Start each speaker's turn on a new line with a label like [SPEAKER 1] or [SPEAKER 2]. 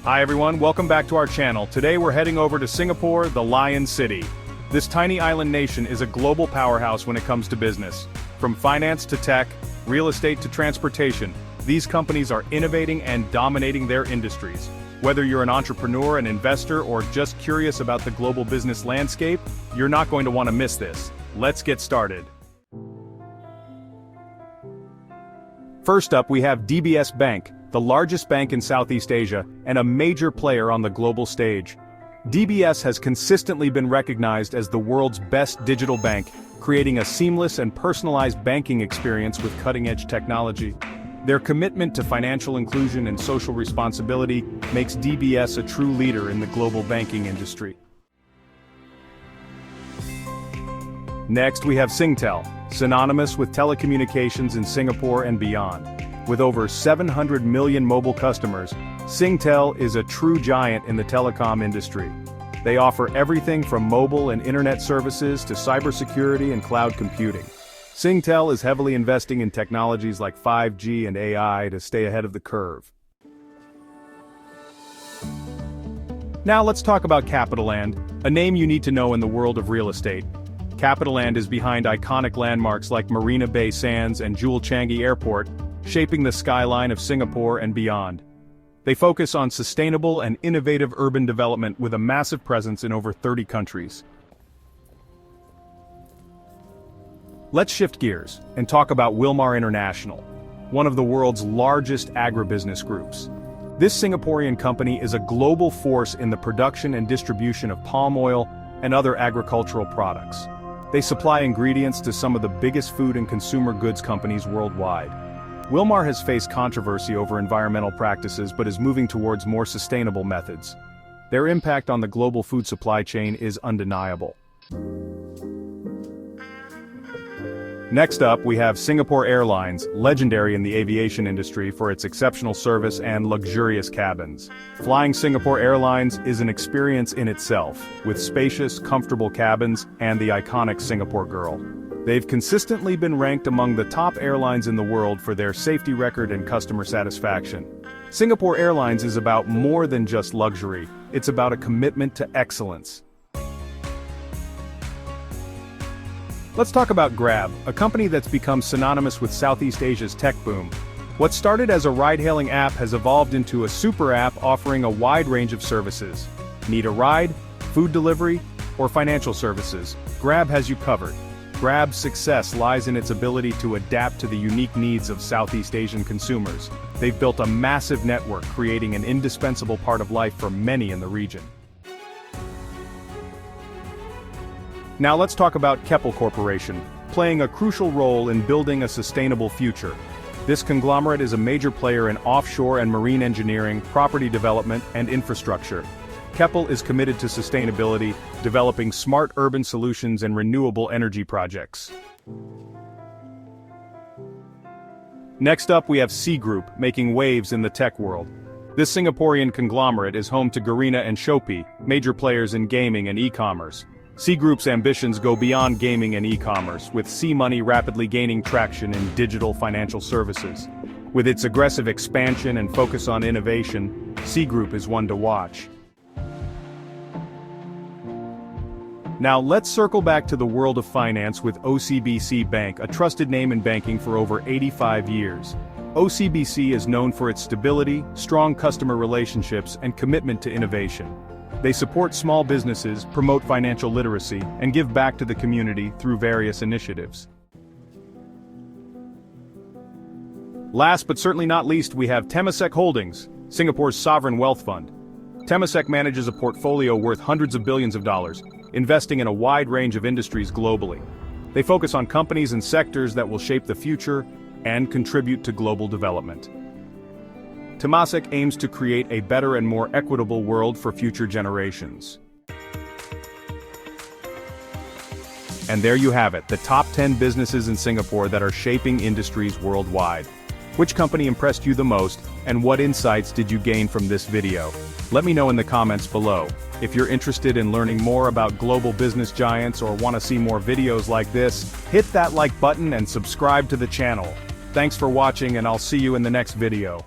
[SPEAKER 1] Hi everyone, welcome back to our channel. Today we're heading over to Singapore, the Lion City. This tiny island nation is a global powerhouse when it comes to business. From finance to tech, real estate to transportation, these companies are innovating and dominating their industries. Whether you're an entrepreneur, an investor, or just curious about the global business landscape, you're not going to want to miss this. Let's get started. First up, we have DBS Bank, the largest bank in Southeast Asia and a major player on the global stage. DBS has consistently been recognized as the world's best digital bank, creating a seamless and personalized banking experience with cutting-edge technology. Their commitment to financial inclusion and social responsibility makes DBS a true leader in the global banking industry. Next, we have Singtel, synonymous with telecommunications in Singapore and beyond. With over 700 million mobile customers, Singtel is a true giant in the telecom industry. They offer everything from mobile and internet services to cybersecurity and cloud computing. Singtel is heavily investing in technologies like 5G and AI to stay ahead of the curve. Now let's talk about CapitaLand, a name you need to know in the world of real estate. CapitaLand is behind iconic landmarks like Marina Bay Sands and Jewel Changi Airport, shaping the skyline of Singapore and beyond. They focus on sustainable and innovative urban development with a massive presence in over 30 countries. Let's shift gears and talk about Wilmar International, one of the world's largest agribusiness groups. This Singaporean company is a global force in the production and distribution of palm oil and other agricultural products. They supply ingredients to some of the biggest food and consumer goods companies worldwide. Wilmar has faced controversy over environmental practices but is moving towards more sustainable methods. Their impact on the global food supply chain is undeniable. Next up, we have Singapore Airlines, legendary in the aviation industry for its exceptional service and luxurious cabins. Flying Singapore Airlines is an experience in itself, with spacious, comfortable cabins and the iconic Singapore Girl. They've consistently been ranked among the top airlines in the world for their safety record and customer satisfaction. Singapore Airlines is about more than just luxury, it's about a commitment to excellence. Let's talk about Grab, a company that's become synonymous with Southeast Asia's tech boom. What started as a ride-hailing app has evolved into a super app offering a wide range of services. Need a ride, food delivery, or financial services? Grab has you covered. Grab's success lies in its ability to adapt to the unique needs of Southeast Asian consumers. They've built a massive network, creating an indispensable part of life for many in the region. Now let's talk about Keppel Corporation, playing a crucial role in building a sustainable future. This conglomerate is a major player in offshore and marine engineering, property development, and infrastructure. Keppel is committed to sustainability, developing smart urban solutions and renewable energy projects. Next up, we have Sea Group, making waves in the tech world. This Singaporean conglomerate is home to Garena and Shopee, major players in gaming and e-commerce. Sea Group's ambitions go beyond gaming and e-commerce, with Sea Money rapidly gaining traction in digital financial services. With its aggressive expansion and focus on innovation, Sea Group is one to watch. Now let's circle back to the world of finance with OCBC Bank, a trusted name in banking for over 85 years. OCBC is known for its stability, strong customer relationships, and commitment to innovation. They support small businesses, promote financial literacy, and give back to the community through various initiatives. Last but certainly not least, we have Temasek Holdings, Singapore's sovereign wealth fund. Temasek manages a portfolio worth hundreds of billions of dollars, investing in a wide range of industries globally. They focus on companies and sectors that will shape the future and contribute to global development. Temasek aims to create a better and more equitable world for future generations. And there you have it, the top 10 businesses in Singapore that are shaping industries worldwide. Which company impressed you the most, and what insights did you gain from this video? Let me know in the comments below. If you're interested in learning more about global business giants or want to see more videos like this, hit that like button and subscribe to the channel. Thanks for watching, and I'll see you in the next video.